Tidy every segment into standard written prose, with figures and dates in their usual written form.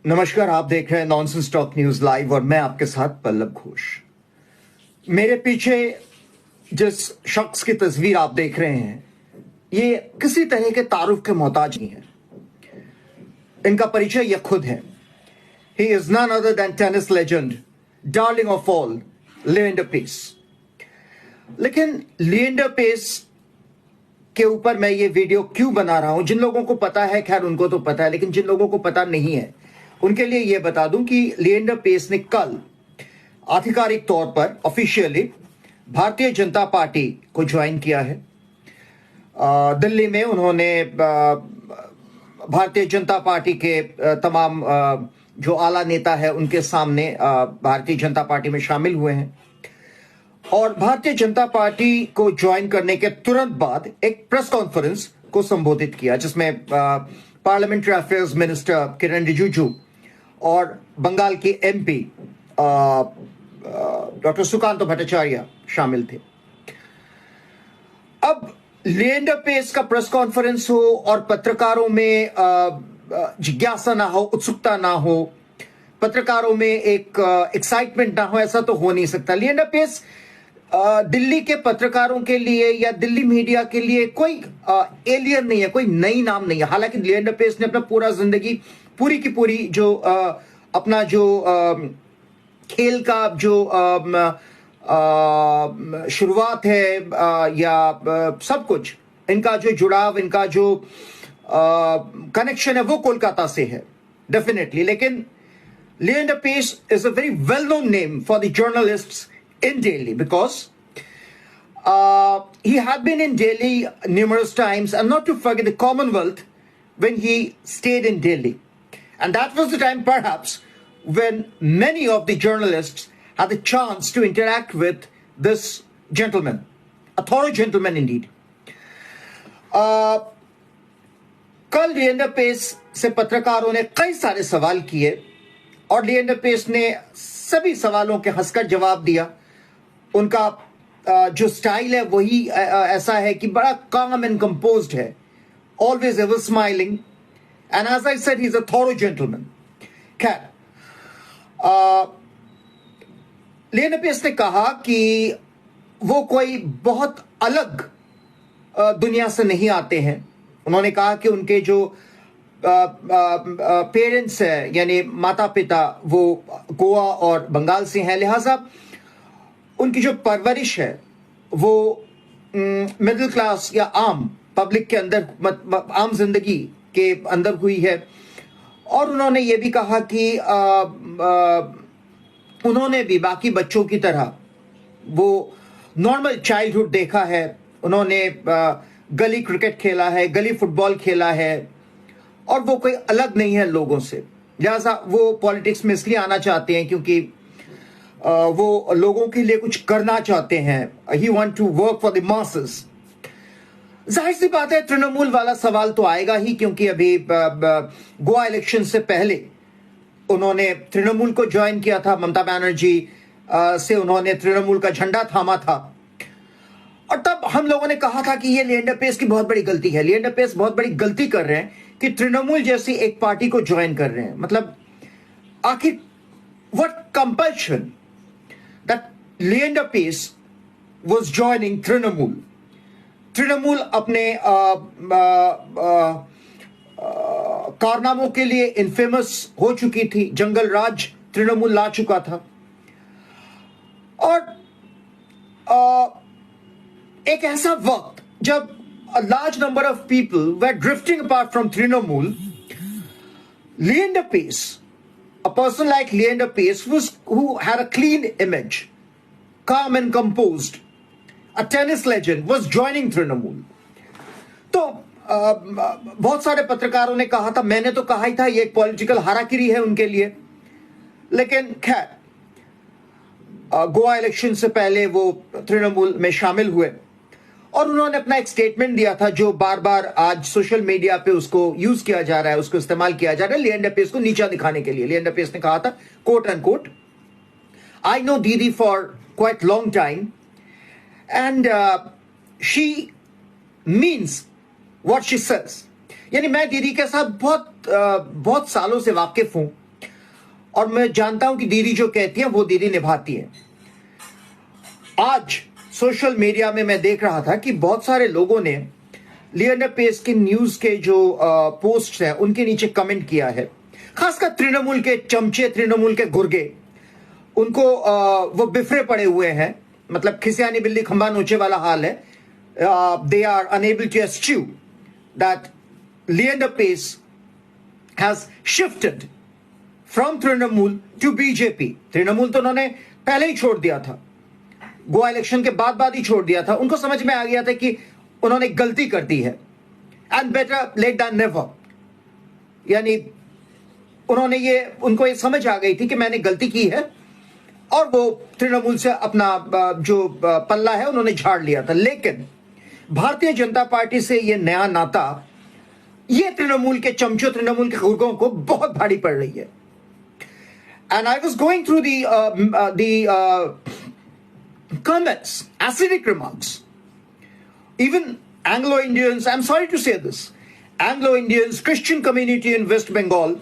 नमस्कार, आप देख रहे हैं नॉनसेंस टॉक न्यूज लाइव और मैं आपके साथ पल्लव घोष। मेरे पीछे जिस शख्स की तस्वीर आप देख रहे हैं, ये किसी तरह के तारुफ के मोहताज नहीं है। इनका परिचय ये खुद है। He is none other than tennis legend, darling of all, Leander Paes. लेकिन लिएंडर पेस के ऊपर मैं ये वीडियो क्यों बना रहा हूं? जिन लोगों को पता है, खैर उनको तो पता है, लेकिन जिन लोगों को पता नहीं है उनके लिए यह बता दूं कि लिएंडर पेस ने कल आधिकारिक तौर पर ऑफिशियली भारतीय जनता पार्टी को ज्वाइन किया है। दिल्ली में उन्होंने भारतीय जनता पार्टी के तमाम जो आला नेता है उनके सामने भारतीय जनता पार्टी में शामिल हुए हैं और भारतीय जनता पार्टी को ज्वाइन करने के तुरंत बाद एक प्रेस कॉन्फ्रेंस को संबोधित किया, जिसमें पार्लियामेंट्री अफेयर्स मिनिस्टर किरण रिजिजू और बंगाल की एमपी डॉक्टर सुकांत भट्टाचार्य शामिल थे। अब लिएंडर पेस का प्रेस कॉन्फ्रेंस हो और पत्रकारों में जिज्ञासा ना हो, उत्सुकता ना हो, पत्रकारों में एक एक्साइटमेंट ना हो, ऐसा तो हो नहीं सकता। लिएंडर पेस दिल्ली के पत्रकारों के लिए या दिल्ली मीडिया के लिए कोई एलियन नहीं है, कोई नई नाम नहीं है। हालांकि लिएंडर पेस ने अपना पूरा जिंदगी पूरी की पूरी जो अपना जो खेल का जो शुरुआत है या सब कुछ, इनका जो जुड़ाव, इनका जो कनेक्शन है वो कोलकाता से है डेफिनेटली। लेकिन Leander Paes is a very well known name for the journalists in Delhi because he had been in Delhi numerous times, and not to forget the Commonwealth when he stayed in Delhi. And that was the time perhaps when many of the journalists had the chance to interact with this gentleman, a thorough gentleman indeed. कल Leander pace से पत्रकारों ने कई सारे सवाल किए और Leander pace ने सभी सवालों के हंसकर जवाब दिया। उनका जो स्टाइल है वही ऐसा है कि बड़ा काम एंड कंपोज्ड है, always ever smiling, and as I said he is a thorough gentleman. खैर, लिएंडर पेस ने कहा कि वो कोई बहुत अलग दुनिया से नहीं आते हैं। उन्होंने कहा कि उनके जो पेरेंट्स है यानी माता पिता वो गोवा और बंगाल से हैं, लिहाजा उनकी जो परवरिश है वो मिडिल क्लास या आम पब्लिक के अंदर, आम जिंदगी के अंदर हुई है। और उन्होंने ये भी कहा कि उन्होंने भी बाकी बच्चों की तरह वो नॉर्मल चाइल्डहुड देखा है। उन्होंने गली क्रिकेट खेला है, गली फुटबॉल खेला है और वो कोई अलग नहीं है लोगों से। लिहाजा वो पॉलिटिक्स में इसलिए आना चाहते हैं क्योंकि वो लोगों के लिए कुछ करना चाहते हैं। He want to work for the masses. जाहिर सी बात है, तृणमूल वाला सवाल तो आएगा ही, क्योंकि अभी गोवा इलेक्शन से पहले उन्होंने तृणमूल को ज्वाइन किया था। ममता बनर्जी से उन्होंने तृणमूल का झंडा थामा था और तब हम लोगों ने कहा था कि ये लिएंडर पेस की बहुत बड़ी गलती है। लिएंडर पेस बहुत बड़ी गलती कर रहे हैं कि तृणमूल जैसी एक पार्टी को ज्वाइन कर रहे हैं। मतलब आखिर what compulsion that Leander Paes was joining Trinamool. Trinamool अपने कारनामों के लिए इनफेमस हो चुकी थी। जंगल राज तृणमूल ला चुका था और एक ऐसा वक्त जब a large number of people were drifting apart from Trinamool, Leander Paes, a person like Leander Paes who had a clean image, calm and composed, a tennis legend, was joining Trinamool. तो बहुत सारे पत्रकारों ने कहा था, मैंने तो कहा ही था ये एक पॉलिटिकल हाराकिरी है उनके लिए। लेकिन खैर, गोवा इलेक्शन से पहले वो तृणमूल में शामिल हुए और उन्होंने अपना एक स्टेटमेंट दिया था जो बार बार आज सोशल मीडिया पे उसको यूज किया जा रहा है, उसको इस्तेमाल किया जा रहा है लिएंडर पेस को नीचा दिखाने के लिए। लिएंडर पेस ने कहा था, quote and quote, I know Didi for quite long time and she means what she says. यानी मैं दीदी के साथ बहुत सालों से वाकिफ हूं और मैं जानता हूं कि दीदी जो कहती है वो दीदी निभाती है। आज सोशल मीडिया में मैं देख रहा था कि बहुत सारे लोगों ने लिएंडर पेस की न्यूज के जो पोस्ट हैं उनके नीचे कमेंट किया है, खासकर तृणमूल के चमचे, तृणमूल के गुर्गे, उनको वो बिफरे पड़े हुए हैं, मतलब खिसियानी बिल्ली खंबा नोचे वाला हाल है। They are unable to eschew that Leander Paes has shifted from Trinamool to BJP. Trinamool तो उन्होंने पहले ही छोड़ दिया था, गोवा इलेक्शन के बाद ही छोड़ दिया था। उनको समझ में आ गया था कि उन्होंने गलती कर दी है, and better late than never. यानी उनको ये समझ आ गई थी कि मैंने गलती की है, और वो तृणमूल से अपना जो पल्ला है उन्होंने झाड़ लिया था। लेकिन भारतीय जनता पार्टी से ये नया नाता, ये तृणमूल के चमचों, तृणमूल के गुर्गों को बहुत भारी पड़ रही है। And I was going through the comments, acidic remarks. Even Anglo-Indians, I'm sorry to say this, Anglo-Indians, Christian community in West Bengal,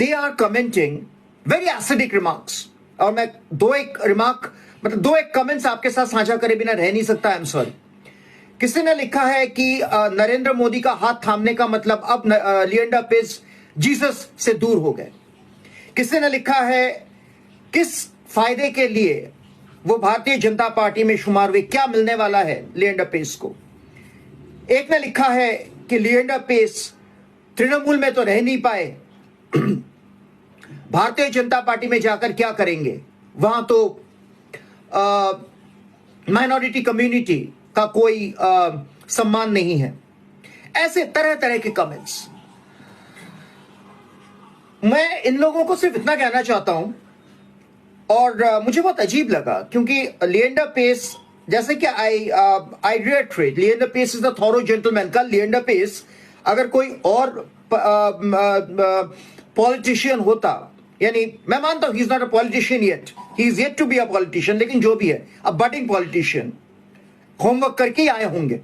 they are commenting very acidic remarks. और मैं दो एक कमेंट्स आपके साथ साझा करे बिना रह नहीं सकता। I am sorry. किसी ने लिखा है कि नरेंद्र मोदी का हाथ थामने का मतलब अब लिएंडर पेस जीसस से दूर हो गए। किसी ने लिखा है किस फायदे के लिए वो भारतीय जनता पार्टी में शुमार हुए, क्या मिलने वाला है लिएंडर पेस को। एक ने लिखा है कि लिएंडर पेस तृणमूल में तो रह नहीं पाए, भारतीय जनता पार्टी में जाकर क्या करेंगे, वहां तो माइनॉरिटी कम्युनिटी का कोई सम्मान नहीं है। ऐसे तरह तरह के कमेंट्स। मैं इन लोगों को सिर्फ इतना कहना चाहता हूं, और मुझे बहुत अजीब लगा, क्योंकि लिएंडर पेस, जैसे कि I reiterate, Leander Paes is a thorough gentleman. कल लिएंडर पेस अगर कोई और पॉलिटिशियन होता, यानी मैं मानता हूं he is not a politician yet, he is yet to be a politician, लेकिन जो भी है अ बडिंग पॉलिटिशियन, होमवर्क करके ही आए होंगे।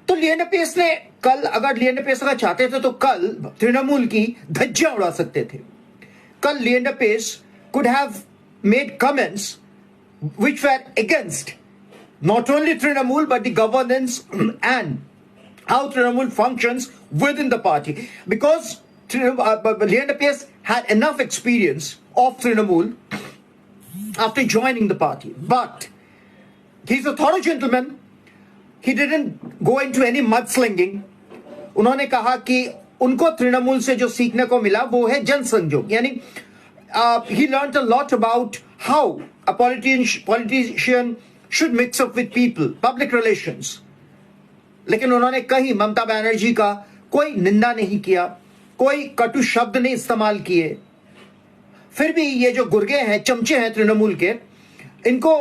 तो लिएंडर पेस ने कल, अगर लिएंडर पेस अगर चाहते थे तो कल तृणमूल की धज्जियां उड़ा सकते थे। कल Leander Paes could have made comments which were against not only Trinamool but the governance and how Trinamool functions within the party, because Liender Pearce had enough experience of Trinamool after joining the party. But he's a thorough gentleman. He didn't go into any mudslinging. उन्होंने कहा कि उनको तृणमूल से जो सीखने को मिला वो है जनसंयोग, यानी he learned a lot about how a politician should mix up with people, public relations. लेकिन उन्होंने कहीं ममता बनर्जी का कोई निंदा नहीं किया, कोई कटु शब्द नहीं इस्तेमाल किए। फिर भी ये जो गुर्गे हैं, चमचे हैं तृणमूल के, इनको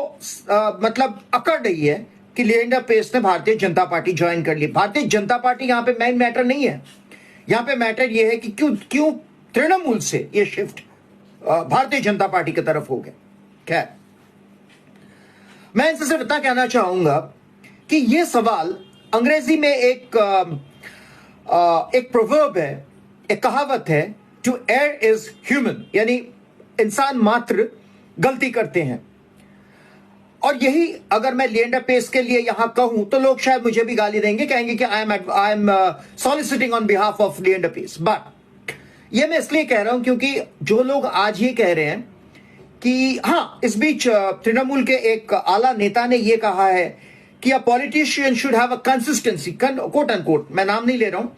मतलब अकड़ रही है कि लिएंडर पेस ने भारतीय जनता पार्टी ज्वाइन कर ली। भारतीय जनता पार्टी यहां पे मेन मैटर नहीं है। यहां पे मैटर ये है कि क्यों तृणमूल से ये शिफ्ट भारतीय जनता पार्टी की तरफ हो गए। खैर, मैं इनसे सिर्फ इतना कहना चाहूंगा कि यह सवाल, अंग्रेजी में एक प्रोवर्ब है, एक कहावत है, टू एयर इज ह्यूमन, यानी इंसान मात्र गलती करते हैं। और यही अगर मैं लिएंडर पेस के लिए यहां कहूं तो लोग शायद मुझे भी गाली देंगे, कहेंगे कि I am soliciting on behalf of Leander Paes. But ये मैं इसलिए कह रहा हूं क्योंकि जो लोग आज ये कह रहे हैं कि हाँ, इस बीच तृणमूल के एक आला नेता ने यह कहा है कि a politician should have a consistency, quote and quote, मैं नाम नहीं ले रहा हूं,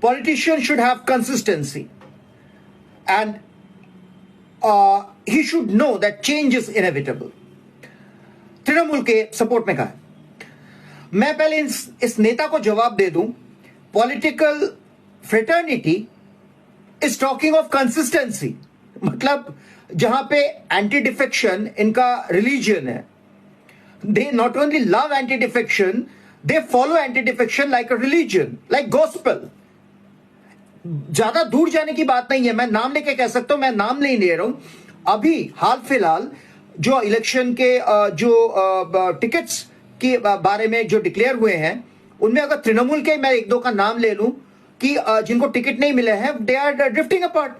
politician should have consistency and he should know that change is inevitable. Trinamool के सपोर्ट में कहा है। मैं पहले इस नेता को जवाब दे दूं, political fraternity is talking of consistency, मतलब जहां पे एंटी डिफेक्शन इनका रिलीजन है, they not only love anti defection, they follow anti defection like a religion, like gospel. ज्यादा दूर जाने की बात नहीं है, मैं नाम लेके कह सकता हूं, मैं नाम नहीं ले रहा हूं। अभी हाल फिलहाल जो इलेक्शन के जो टिकट्स के बारे में जो डिक्लेयर हुए हैं, उनमें अगर तृणमूल के मैं एक दो का नाम ले लूं कि जिनको टिकट नहीं मिले हैं, दे आर ड्रिफ्टिंग अपार्ट।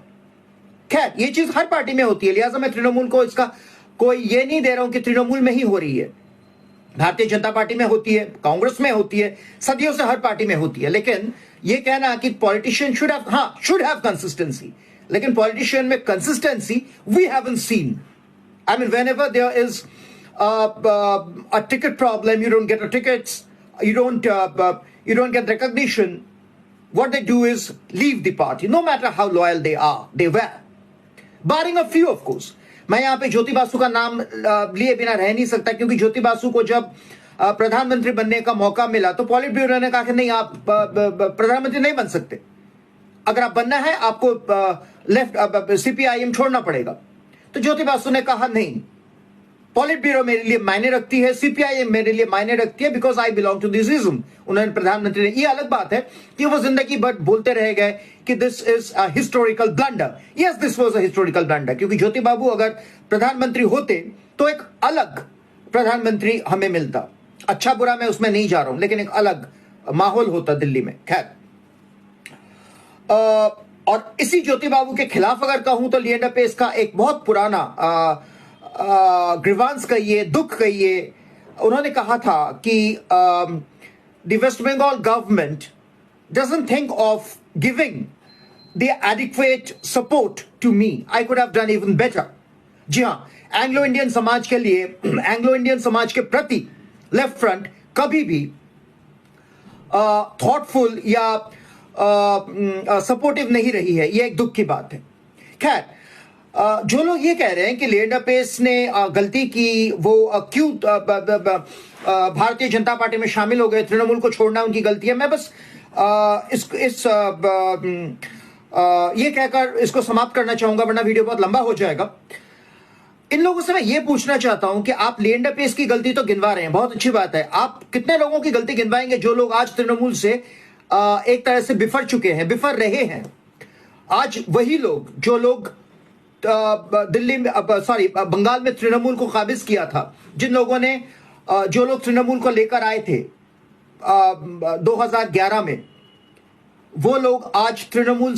खैर ये चीज हर पार्टी में होती है, लिहाजा मैं तृणमूल को इसका कोई ये नहीं दे रहा हूं कि तृणमूल में ही हो रही है। भारतीय जनता पार्टी में होती है, कांग्रेस में होती है, सदियों से हर पार्टी में होती है। लेकिन ये कहना कि पॉलिटिशियन शुड हैव कंसिस्टेंसी, लेकिन पॉलिटिशियन में consistency we haven't seen. I mean, whenever there is a ticket problem, you don't get a tickets, you don't get recognition. What they do is leave the party, no matter how loyal they are. They were, barring a few, of course. मैं यहाँ पे ज्योति बासु का नाम लिए बिना रह नहीं सकता, क्योंकि ज्योति बासु को जब प्रधानमंत्री बनने का मौका मिला तो पॉलिट ब्यूरो ने कहा कि नहीं, आप प्रधानमंत्री नहीं बन सकते, अगर आप बनना है आपको लेफ्ट सीपीआईएम छोड़ना पड़ेगा। तो ज्योति बासु ने कहा नहीं, पॉलिट ब्यूरो मेरे लिए मायने रखती है, सीपीआईएम मेरे लिए मायने रखती है, because I belong to this ism. उन्होंने प्रधानमंत्री ने, ये अलग बात है कि वो जिंदगी भर बोलते रह गए कि this is a historical blunder. Yes, this was a historical blunder, क्योंकि ज्योति बाबू अगर प्रधानमंत्री होते तो एक अलग प्रधानमंत्री हमें मिलता। अच्छा बुरा मैं उसमें नहीं जा रहा हूं, लेकिन एक अलग माहौल होता दिल्ली में। खैर, और इसी ज्योति बाबू के खिलाफ अगर कहूं तो लिएंडर पेस का एक बहुत पुराना ग्रीवांस कहिए, दुख कहिए, उन्होंने कहा था कि the West Bengal government doesn't think of giving the adequate support to me, I could have done even better. जी हां, एंग्लो इंडियन समाज के लिए, एंग्लो इंडियन समाज के प्रति लेफ्ट फ्रंट कभी भी थॉटफुल या सपोर्टिव नहीं रही है। यह एक दुख की बात है। खैर, जो लोग ये कह रहे हैं कि लिएंडर पेस ने गलती की, वो क्यों भारतीय जनता पार्टी में शामिल हो गए, तृणमूल को छोड़ना उनकी गलती है, मैं बस ये कहकर इसको समाप्त करना चाहूंगा, वरना वीडियो बहुत लंबा हो जाएगा। इन लोगों से मैं ये पूछना चाहता हूं कि आप लिएंडर पेस की गलती तो गिनवा रहे हैं, बहुत अच्छी बात है। आप कितने लोगों की गलती गिनवाएंगे जो लोग आज तृणमूल से एक तरह से बिफर चुके हैं, बिफर रहे हैं? आज वही लोग, जो लोग दिल्ली में, बंगाल में तृणमूल को काबिज किया था, जिन लोगों ने, जो लोग तृणमूल को लेकर आए थे 2011 में, वो लोग आज तृणमूल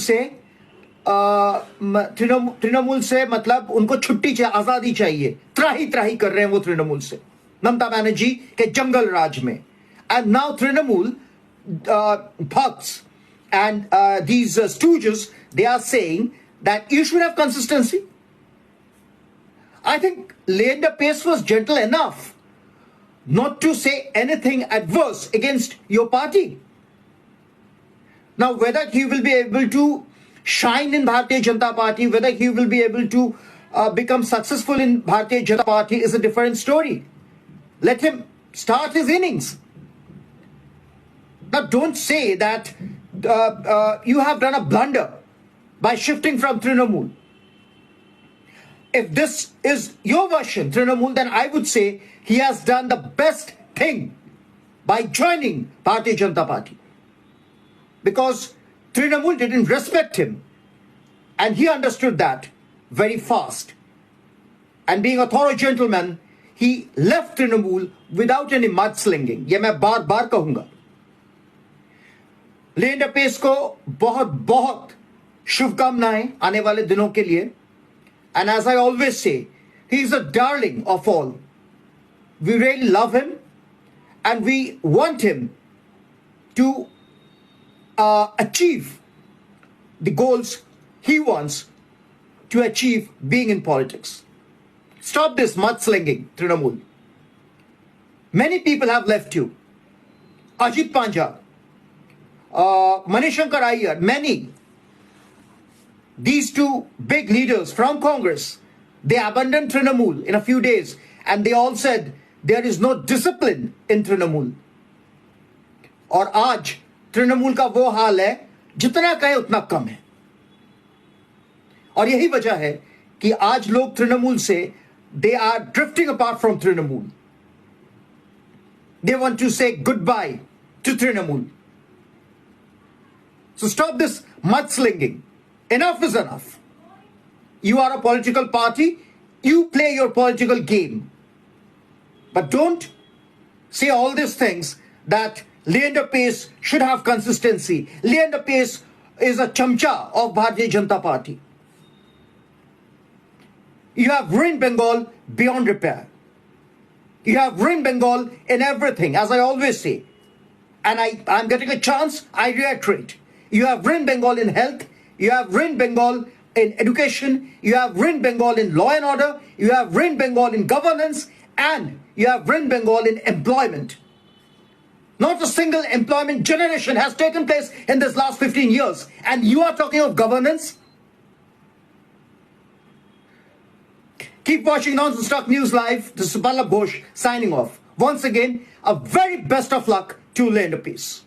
से मतलब उनको छुट्टी चाहिए, आजादी चाहिए, त्राही त्राही कर रहे हैं वो तृणमूल से, ममता बनर्जी के जंगल राज में। And now Trinamool thugs and these stooges, they are saying that you should have consistency. I think Leander Pace was gentle enough not to say anything adverse against your party. Now, whether he will be able to shine in Bharatiya Janata Party, whether he will be able to become successful in Bharatiya Janata Party is a different story. Let him start his innings. Now, don't say that you have done a blunder by shifting from Trinamool. If this is your version, Trinamool, then I would say he has done the best thing by joining Bharatiya Janata Party. Because Trinamool didn't respect him. And he understood that very fast. And being a thorough gentleman, he left Trinamool without any mudslinging. ये मैं बार बार कहूंगा। Leander pace को बहुत बहुत शुभकामनाएं आने वाले दिनों के लिए। And as I always say, he is a darling of all. We really love him and we want him to achieve the goals he wants to achieve being in politics. Stop this mudslinging, Trinamool. Many people have left you. Ajit Panja, Manishankar Iyer, many. These two big leaders from Congress, they abandoned Trinamool in a few days and they all said there is no discipline in Trinamool. और आज Trinamool का वो हाल है, जितना कहे उतना कम है। और यही वजह है कि आज लोग तृणमूल से, they are drifting apart from Trinamool. They want to say goodbye to Trinamool. So stop this mudslinging. Enough is enough. You are a political party. You play your political game. But don't say all these things that Leander Pace should have consistency. Leander Pace is a chamcha of Bharatiya Janata Party. You have ruined Bengal beyond repair. You have ruined Bengal in everything, as I always say. And I'm getting a chance, I reiterate. You have ruined Bengal in health. You have ruined Bengal in education. You have ruined Bengal in law and order. You have ruined Bengal in governance. And you have ruined Bengal in employment. Not a single employment generation has taken place in this last 15 years. And you are talking of governance? Keep watching Non-Stop News Live. This is Ballabh Ghosh signing off. Once again, a very best of luck to Land of Peace.